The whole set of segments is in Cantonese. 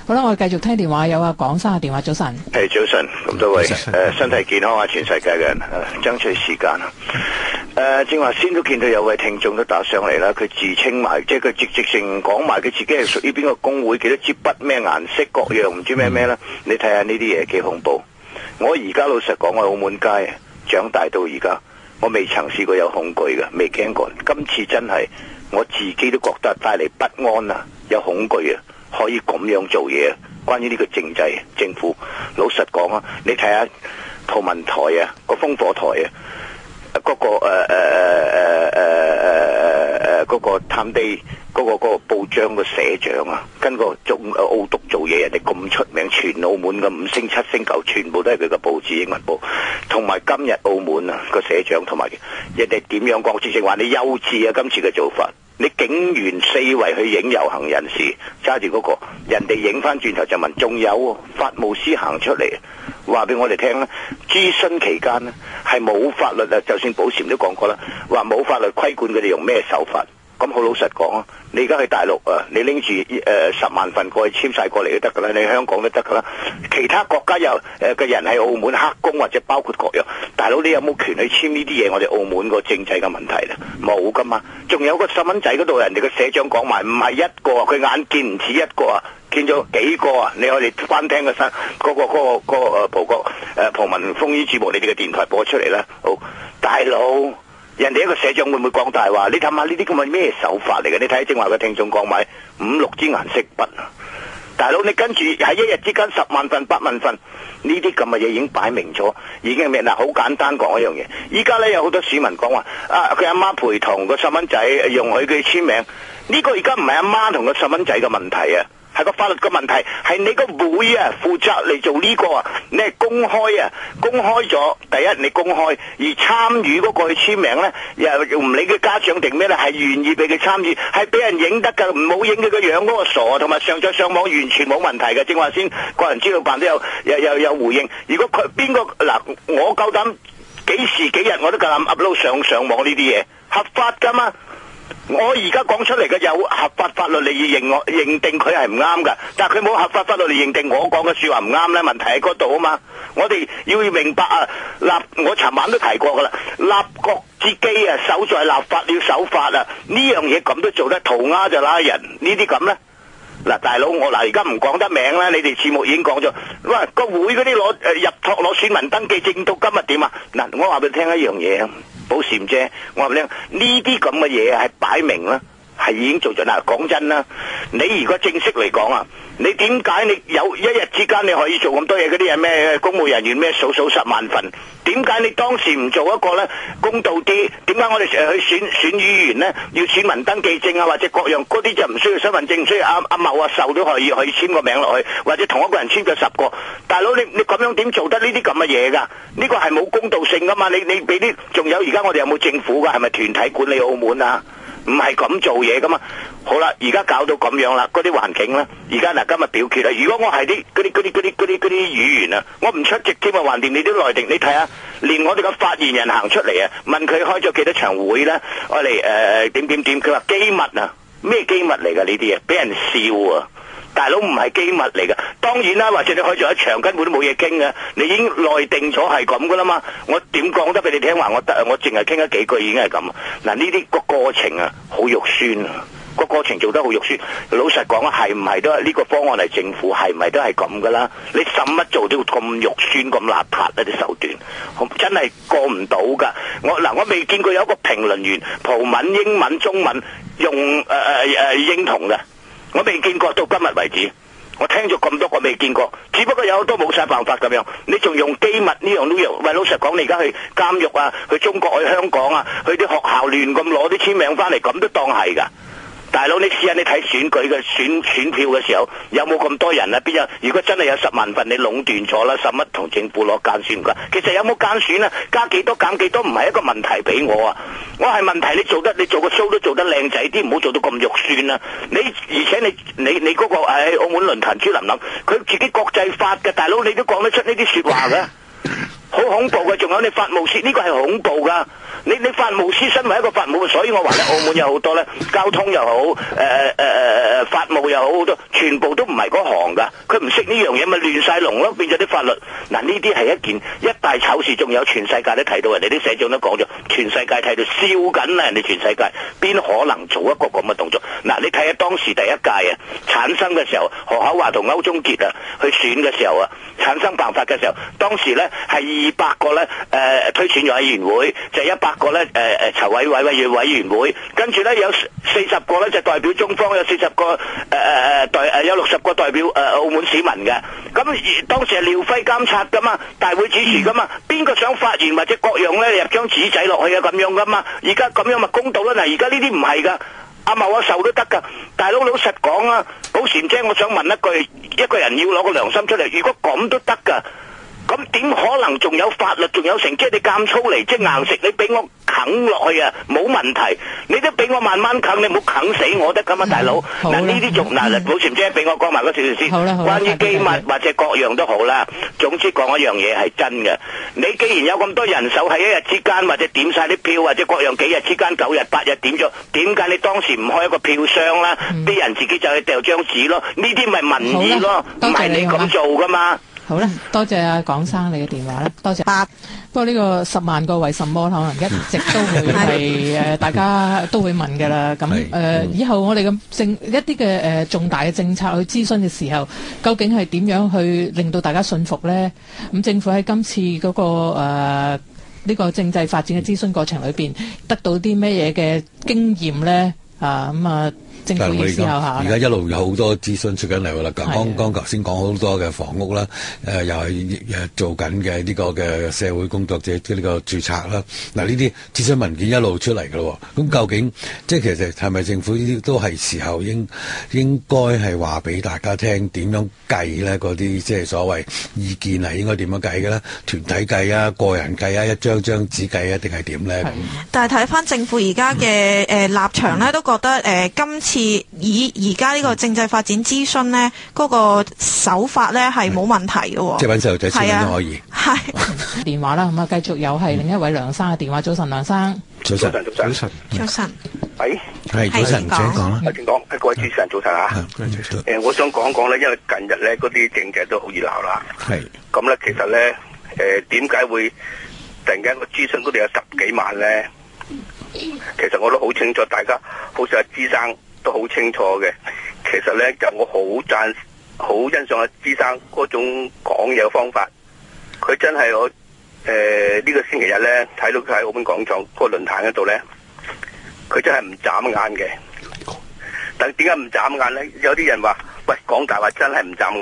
好啦，我哋繼續聽電話，有廣生嘅電話。早晨，係早晨，咁多位身體健康啊，全世界嘅人爭取時間正話先都見到有位聽眾都打上嚟啦，佢自稱埋，即係佢直情講埋佢自己係屬於邊個工會，幾多支筆，咩顏色，各樣唔知咩啦。你睇下呢啲嘢幾恐怖。我而家老實講，我喺澳門街長大到而家，我未曾試過有恐懼嘅，未驚過。今次真係我自己都覺得帶嚟不安啊，有恐懼啊，可以咁樣做嘢。關於呢個政制政府，老實講啊，你睇下圖文台啊，個烽火台啊，嗰個探地嗰個報章嘅社長啊，跟個澳督做嘢，人哋咁出名，全澳門嘅5星7星9全部都係佢嘅報紙英文報，同埋今日澳門啊個社長同埋人哋點樣講，直情話你幼稚啊，今次嘅做法。你警員四圍去影遊行人士，揸住嗰個，人哋影翻轉頭就問，仲有法務司行出嚟話俾我哋聽啦，諮詢期間呢係冇法律啊，就算保禪都講過啦，話冇法律規管佢哋用咩手法。咁好老實講啊，你而家去大陸啊，你拎住10萬份過去簽晒過嚟都得噶啦，你香港都得噶啦，其他國家有嘅人喺澳門黑工或者包括各樣，大佬你有冇權去簽呢啲嘢？我哋澳門個政制嘅問題咧，冇噶嘛。仲有個細蚊仔嗰度，人哋個社長講埋，唔係一個，佢眼見唔止一個啊，見咗幾個啊。你可以翻聽個葡文風衣節目，你哋嘅電台播出嚟啦。好，大佬。人哋一個社長會唔會講大話？你睇下呢啲咁嘅咩手法嚟嘅？你睇正話個聽眾講埋5、6支顏色筆啊！大佬你跟住喺一日之間10萬份、8萬份，呢啲咁嘅嘢已經擺明咗，已經係咩嗱？好簡單講一樣嘢，依家咧有好多市民講話啊，佢阿媽陪同個細蚊仔容許佢簽名，呢個而家唔係阿媽同個細蚊仔嘅問題啊！係個法律嘅問題，係你個會啊負責嚟做呢個啊，你係公開啊，公開咗，第一你公開，而參與嗰個去簽名咧，又唔理佢家長定咩咧，係願意俾佢參與，係俾人影得噶，唔好影佢個樣嗰個傻，同埋上載上網完全冇問題嘅。正話先個人資料辦都有回應，如果佢邊個嗱，我夠膽幾時幾日我都夠膽 upload 上網呢啲嘢，合法噶嘛。我而家講出嚟嘅有合法法律嚟認定佢係唔啱噶，但係佢冇合法法律嚟認定我講嘅說話唔啱咧，問題喺嗰度啊嘛。我哋要明白啊，我尋晚都提過噶啦，立國之基啊，守在立法要守法啊，呢樣嘢咁都做得，塗鴉就拉人，呢啲咁咧。嗱，大佬我而家唔講得名啦，你哋節目已經講咗，喂個會嗰啲入託攞選民登記證到今日點啊？嗱，我話俾你聽一樣嘢啊，保禪啫，我話俾你聽，呢啲咁嘅嘢係擺明啦，係已經做咗。嗱，講真啦，你如果正式嚟講啊，你點解你有一日之間你可以做咁多嘢？嗰啲係咩公務人員咩數10萬份？點解你當時唔做一個咧公道啲？點解我哋成日去選議員咧要選民登記證啊，或者各樣嗰啲就唔需要身份證，唔需要阿茂啊壽都可以簽個名落去，或者同一個人簽咗10個。大佬你咁樣點做得呢啲咁嘅嘢㗎？呢個係冇公道性㗎嘛？你俾啲，仲有而家我哋有冇政府㗎？係咪團體管理澳門啊？唔係咁做嘢噶嘛。好啦，而家搞到咁樣啦，嗰啲環境啦，而家嗱今日表決啦。如果我係啲議員啊，我唔出席添啊，橫掂你啲內定，你睇下，連我哋個發言人行出嚟啊，問佢開咗幾多場會咧，我嚟點，佢話機密啊，咩機密嚟噶呢啲嘢，俾人笑啊！大佬唔係機密嚟噶，當然啦，或者你開咗一場根本都冇嘢傾嘅，你已經內定咗係咁噶啦嘛。我點講得俾你聽話？我淨係傾咗幾句已經係咁。嗱，呢啲個過程啊，好肉酸啊，個過程做得好肉酸。老實講啊，係唔係都係呢個方案係政府係唔係都係咁噶啦？你使乜做到咁肉酸咁邋遢啊啲手段？真係過唔到噶。我未見過有一個評論員葡文、英文、中文用英同嘅。我未見過，到今日為止，我聽咗咁多個未見過，只不過有好多冇晒辦法咁樣，你仲用機密呢樣都要？喂，老實講，你而家去監獄啊，去中國、去香港啊，去啲學校亂咁攞啲簽名翻嚟，咁都當係噶？大佬，你試下你睇選舉嘅選票嘅時候，有冇咁多人啊？邊有？如果真係有10萬份，你壟斷咗啦，使乜同政府攞間選噶？其實有冇間選啊？加幾多減幾多，唔係一個問題俾我啊！我係問題你做個 show 都做得靚仔啲，唔好做到咁肉酸啊！而且你嗰個澳門論壇朱琳琳，佢自己國際法嘅大佬，你都講得出呢啲說話嘅，好恐怖嘅。仲有你法務司呢個係恐怖噶。你法務司身為一個法務，所以我話咧，澳門有好多咧，交通又好，法務又好，好多全部都唔係嗰行噶，佢唔識呢樣嘢咪亂晒龍咯，變咗啲法律。嗱，呢啲係一件一大醜事，仲有全世界都睇到，人哋啲社長都講咗，全世界睇到笑緊啦，人哋全世界邊可能做一個咁嘅動作？嗱，你睇下當時第一屆啊產生嘅時候，何厚鏵同歐宗傑啊去選嘅時候啊，產生辦法嘅時候，當時咧係200個咧推選委員會，就100個咧籌委員會，跟住咧有40個咧就代表中方，有40個有60個代表澳門市民嘅。咁當時係廖輝監察噶嘛，大會主持噶嘛，邊個想發言或者各樣咧入張紙仔落去啊咁樣噶嘛？而家咁樣咪公道啦。嗱，而家呢啲唔係噶，阿茂阿壽都得噶。大佬老實講啊，寶善姐，我想問一句，一個人要攞個良心出嚟，如果咁都得噶，咁點可能仲有法律，仲有成績？你監粗嚟，即係硬食，你俾我啃落去啊，冇問題。你都俾我慢慢啃，你唔好啃死我得噶嘛，大佬。嗱，呢啲仲嗱，寶善姐俾我講埋嗰少少先。關於機密或者各樣都好啦，總之講一樣嘢係真嘅。你既然有咁多人手喺一日之間，或者點晒啲票，或者各樣幾日之間9日8日點咗，點解你當時唔開一個票箱啦？啲人自己就去掉張紙咯，呢啲咪民意咯，唔係你咁做噶嘛。好啦，多謝阿廣生你嘅電話啦，多謝。不過呢個10萬個為什麼可能一直都會係大家都會問㗎啦。咁以後我哋一啲嘅重大嘅政策去諮詢嘅時候，究竟係點樣去令到大家信服呢？咁政府喺今次嗰個呢個政制發展嘅諮詢過程裏邊，得到啲咩嘢嘅經驗呢？政府要思考下。而家一路有好多諮詢出緊嚟㗎啦。剛頭先講好多嘅房屋啦，又係做緊嘅呢個嘅社會工作者呢個註冊啦。嗱，呢啲諮詢文件一路出嚟㗎咯。咁究竟即係其實係咪政府呢啲都係時候應該係話俾大家聽點樣計咧？嗰啲即係所謂意見係應該點樣計嘅咧？團體計啊，個人計啊，一張張紙計啊，定係點咧？但係睇翻政府而家嘅立場咧，都覺得今次以而家呢個政制發展諮詢呢，嗰個手法咧係冇問題嘅喎。即係揾細路仔簽都可以。係電話啦，咁啊繼續有係另一位梁生嘅電話。早晨，梁生。早晨。喂，係早晨，請講啦。請講，各位主持人早晨啊。我想講講咧，因為近日咧嗰啲政制都好熱鬧啦。係。咁咧，其實咧，點解會突然間個諮詢嗰度有10幾萬咧？其實我都好清楚，大家好似阿朱生都好清楚嘅。其實咧，就我好欣賞阿朱生嗰種講嘢嘅方法。佢真係我呢個星期日咧睇到佢喺澳門廣場嗰個論壇嗰度咧，佢真係唔眨眼嘅。但點解唔眨眼咧？有啲人話：喂，講大話真係唔眨眼。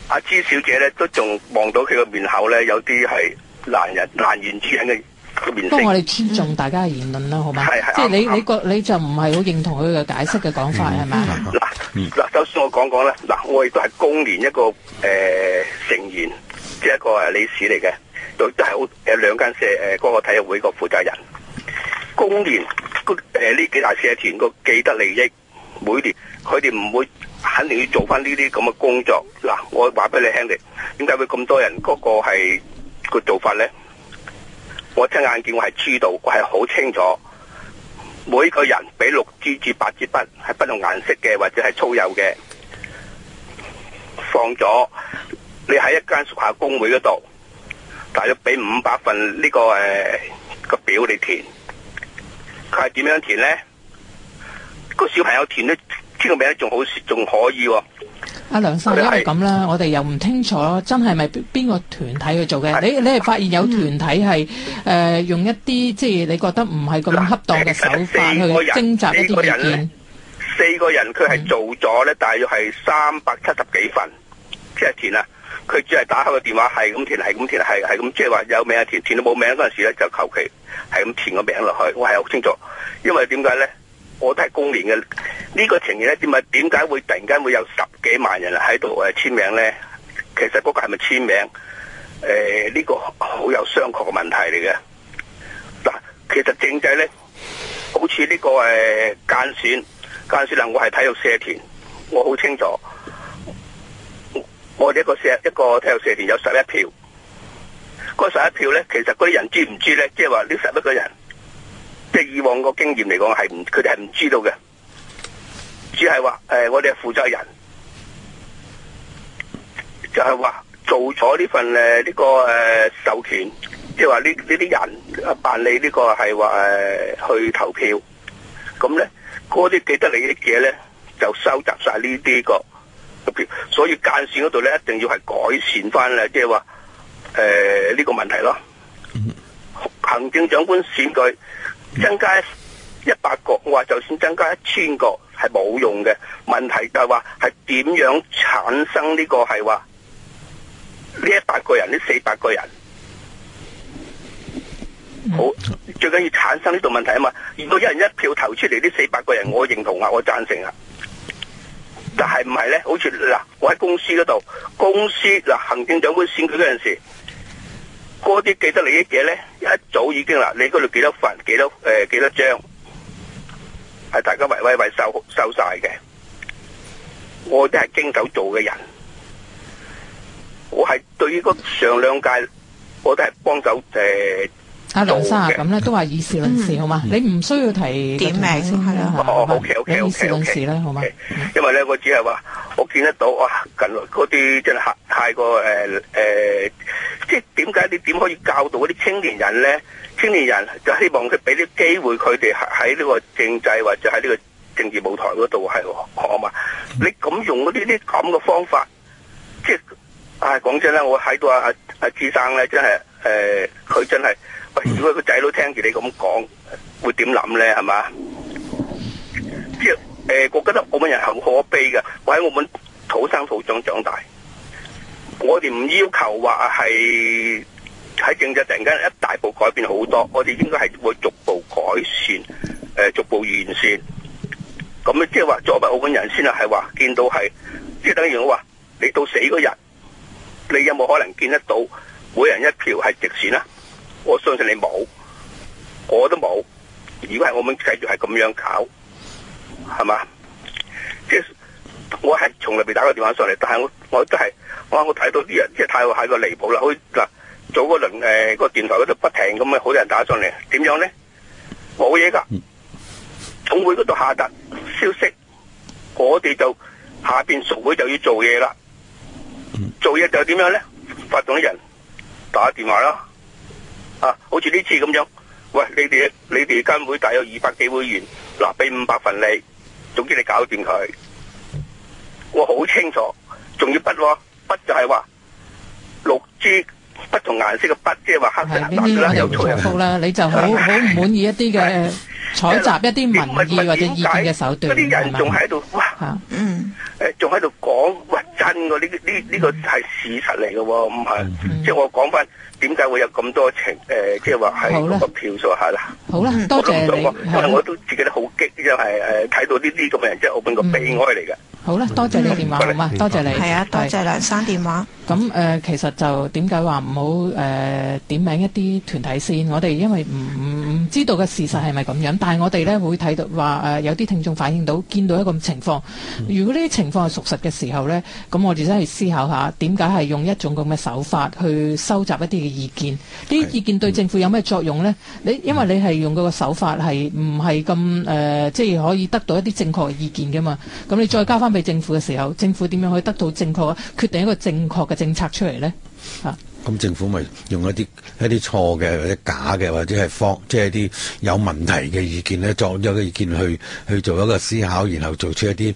阿朱小姐咧都仲望到佢個面口咧，有啲係難言之隱嘅。不過我哋尊重大家嘅言論啦，好嘛？即係你就唔係好認同佢嘅解釋嘅講法係咪？嗱，首先我講講咧，嗱，我亦都係工聯一個成員，即係一個理事嚟嘅，都係好兩間嗰個體育會個負責人。工聯呢幾大社團個既得利益，每年佢哋唔會肯定要做翻呢啲咁嘅工作。嗱，我話俾你聽嘅，點解會咁多人嗰個係個做法咧？我親眼見，我係知道，我係好清楚。每個人俾6支至8支筆，係不同顏色嘅，或者係粗幼嘅，放咗你喺一間屬下工會嗰度，大約俾500份呢個個表你填。佢係點樣填咧？個小朋友填咧，簽個名仲可以喎。阿梁生，因為咁啦，我哋又唔清楚真係咪邊個團體去做嘅？你係發現有團體係用一啲即係你覺得唔係咁恰當嘅手法去徵集一啲意見。4個人佢係做咗咧，大約係370幾份，即係填啊！佢只係打開個電話，係咁填，係咁填，係咁，即係話有名填，填到冇名嗰陣時咧，就求其係咁填個名落去。我係好清楚，因為點解咧？我都係工聯嘅呢個情形咧，點解會突然間會有10幾萬人喺度簽名咧？其實嗰個係咪簽名？呢個好有商榷嘅問題嚟嘅。嗱，其實政制咧，好似呢個間選啦，我係體育社團，我好清楚。我哋一個體育社團有11票，嗰11票咧，其實嗰啲人知唔知咧？即係話呢11個人即係以往個經驗嚟講佢哋係唔知道嘅，只係話我哋係負責人，就係話做咗呢份呢個授權，即係話呢啲人辦理呢個係話去投票，咁咧嗰啲既得利益者咧就收集晒呢啲個票，所以間選嗰度咧一定要係改善翻啦，即係話呢個問題咯。行政長官選舉增加100個，我話就算增加1000個係冇用嘅，問題就係話係點樣產生呢個係話呢100個人呢400個人，好最緊要產生呢度問題啊嘛。如果一人一票投出嚟呢400個人，我認同啊，我贊成啊。但係唔係咧？好似嗱，我喺公司嗰度，公司嗱行政長官選舉嗰陣時，嗰啲既得利益者咧一早已經啦，你嗰度幾多份、幾多張，係大家圍收晒嘅。我哋係經手做嘅人，我係對於嗰上兩屆，我都係幫手阿梁生啊，咁咧都話以事論事好嘛？你唔需要提點名先係啦。OK，以事論事啦，好嘛？因為咧，我只係話我見得到哇，近來嗰啲真係太過即係點解你點可以教導嗰啲青年人咧？青年人就希望佢俾啲機會佢哋喺呢個政制或者喺呢個政治舞台嗰度係學嘛？你咁用嗰啲咁嘅方法，即係講真啦，我睇到阿朱生咧，真係佢真係。如果個仔都聽住你咁講，會點諗咧？係嘛？即係我覺得澳門人係可悲嘅。我喺澳門土生土長長大，我哋唔要求話係喺政制突然間一大步改變好多，我哋應該係會逐步改善，逐步完善。咁咧，即係話作為澳門人先係話見到係，即係等於我話你到死嗰日，你有冇可能見得到每人一票係直選啊？我相信你冇，我都冇。如果係我們繼續係咁樣搞，係嘛？即係我係從來未打過電話上嚟，但係我都係我睇到啲人即係太過離譜啦。好似嗱，早嗰輪個電台嗰度不停咁好多人打上嚟，點樣咧？冇嘢噶，總會嗰度下達消息，我哋就下邊屬會就要做嘢啦。做嘢就點樣咧？發動啲人打電話啦。好似呢次咁樣，喂，你哋間會大有200幾會員，嗱，俾500份你，總之你搞掂佢。我好清楚，仲要筆就係話6支不同顏色嘅筆，即係話黑色、藍色啦，有錯入啦，你就好唔滿意一啲嘅採集一啲民意或者意見嘅手段，嗰啲人仲喺度哇，仲喺度講，喂，真嘅呢個係事實嚟嘅喎，唔係，即係我講翻。點解會有咁多即係話係嗰個票數下啦？好啦，多謝你。因為我都自己都好激，因為睇到呢啲咁嘅人，即係澳門個悲哀嚟嘅。好啦，多謝你電話好嘛？多謝你。係啊，多謝梁生電話。咁其實就點解話唔好點名一啲團體先？我哋因為唔知道嘅事實係咪咁樣，但係我哋咧會睇到話有啲聽眾反映到見到一個情況。如果呢啲情況係屬實嘅時候咧，咁我哋真係思考下點解係用一種咁嘅手法去收集一啲嘅意見。呢啲意見對政府有咩作用咧？因為你係用嗰個手法係唔係咁即係可以得到一啲正確嘅意見㗎嘛？咁你再交翻俾政府嘅時候，政府點樣可以得到正確決定一個正確嘅政策出嚟咧？咁政府咪用一啲錯嘅或者假嘅或者係即係一啲有問題嘅意見咧，作咗個意見去做一個思考，然後做出一啲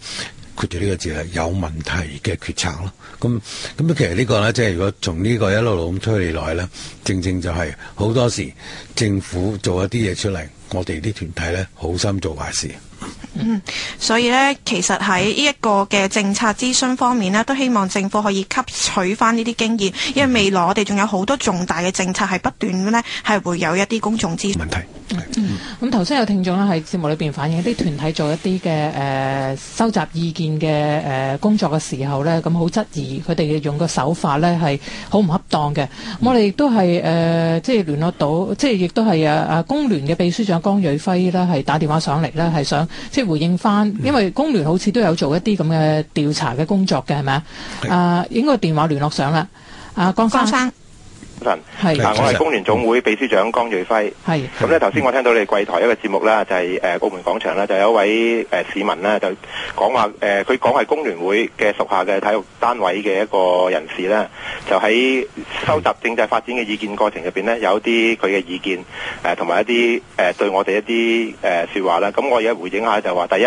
括住呢個字係有問題嘅決策咯。咁其實呢個咧，即係如果從呢個一路咁推嚟咧，正就係好多時政府做一啲嘢出嚟，我哋啲團體咧好心做壞事。所以咧，其實喺呢一個嘅政策諮詢方面呢，都希望政府可以吸取翻呢啲經驗，因為未來我哋仲有好多重大嘅政策係不斷呢係會有一啲公眾諮詢問題。咁頭先有聽眾咧喺節目裏邊反映，啲團體做一啲嘅收集意見嘅工作嘅時候咧，咁好質疑佢哋用個手法咧係好唔恰當嘅。我哋亦都係即係聯絡到，即係亦都係工聯嘅秘書長江瑞輝啦，係打電話上嚟啦，係想即係回應翻，因為工聯好似都有做一啲咁嘅調查嘅工作嘅，係咪啊？應該電話聯絡上啦。江生。晨，係我係工聯總會秘書長江瑞輝。係咁咧，頭先我聽到你哋櫃台一個節目啦，就係澳門廣場啦，就有一位市民咧就講話佢講係工聯會嘅屬下嘅體育單位嘅一個人士咧，就喺收集政制發展嘅意見過程入邊咧，有啲佢嘅意見同埋一啲對我哋一啲説話啦。咁我而家回應下就話，第一，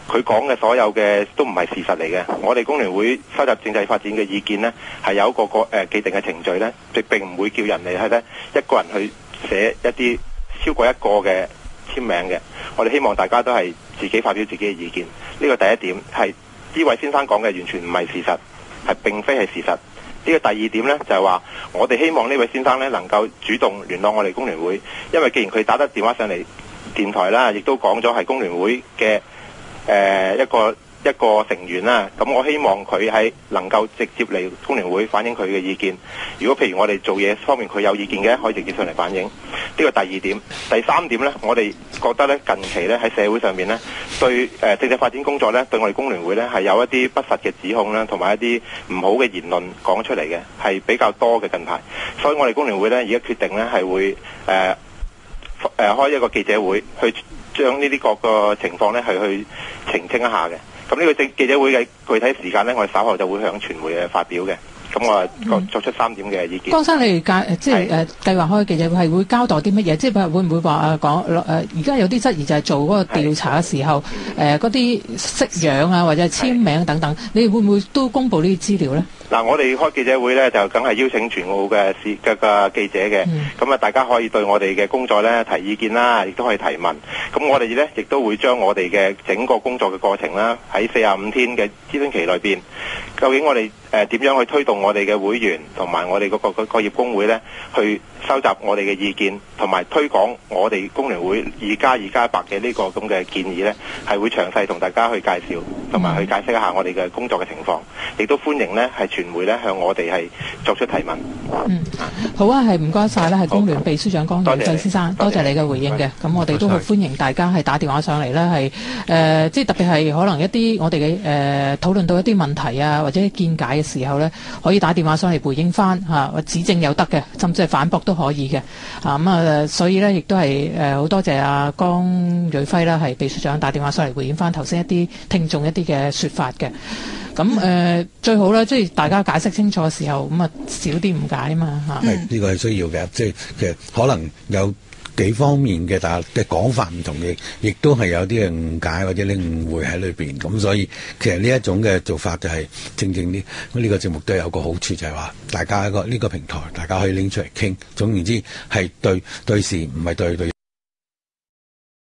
佢講嘅所有嘅都唔係事實嚟嘅。我哋工聯會收集政制發展嘅意見呢，係有一個既定嘅程序呢，並唔會叫人嚟係呢一個人去寫一啲超過一個嘅簽名嘅。我哋希望大家都係自己發表自己嘅意見。呢個第一點係呢位先生講嘅完全唔係事實，係並非係事實。呢個第二點呢，就係話，我哋希望呢位先生呢能夠主動聯絡我哋工聯會，因為既然佢打得電話上嚟電台啦，亦都講咗係工聯會嘅一個成員啦，咁我希望佢係能夠直接嚟工聯會反映佢嘅意見。如果譬如我哋做嘢方面佢有意見嘅，可以直接上嚟反映。呢個第二點。第三點呢，我哋覺得呢近期呢喺社會上面呢，對政制發展工作呢，對我哋工聯會呢係有一啲不實嘅指控啦，同埋一啲唔好嘅言論講出嚟嘅，係比較多嘅近排。所以我哋工聯會呢，而家決定呢係會開一個記者會，去將呢啲各個情況呢係去澄清一下嘅。咁呢個記者會嘅具體時間呢，我哋稍後就會向傳媒發表嘅。咁我作出3點嘅意見。江生，你哋計劃開記者會係會交代啲乜嘢？即係會唔會話講而家有啲質疑就係做嗰個調查嘅時候，嗰啲識樣啊或者簽名等等，你哋會唔會都公佈呢啲資料呢？嗱，我哋開記者會呢，就梗係邀請全澳嘅記者嘅，咁大家可以對我哋嘅工作呢提意見啦，亦都可以提問。咁我哋呢，亦都會將我哋嘅整個工作嘅過程啦，喺45天嘅諮詢期裏邊，究竟我哋點樣去推動我哋嘅會員同埋我哋嗰個業工會呢，去收集我哋嘅意見，同埋推廣我哋工聯會2+2+8嘅呢個咁嘅建議呢，係會詳細同大家去介紹，同埋去解釋一下我哋嘅工作嘅情況，亦都歡迎呢係傳媒呢向我哋係作出提問。好啊，係唔該晒啦，係工聯秘書長江瑞輝先生，多謝你嘅回應嘅。咁我哋都好歡迎大家係打電話上嚟啦，係即係特別係可能一啲我哋嘅討論到一啲問題啊或者見解嘅時候呢，可以打電話上嚟回應翻或指正有得嘅，甚至係反駁都可以嘅。所以呢，亦都係好多謝阿江瑞輝啦，係秘書長打電話上嚟回應翻頭先一啲聽眾一啲嘅說法嘅。咁最好咧，即係大家解釋清楚嘅時候，咁少啲誤解啊嘛嚇。係呢個係需要嘅，即係其實可能有幾方面嘅，但係嘅講法唔同嘅，亦都係有啲嘅誤解或者啲誤會喺裏邊。咁所以其實呢一種嘅做法就係正呢個節目都有個好處，就係話大家呢個平台，大家可以拎出嚟傾。總言之係對事，唔係對人。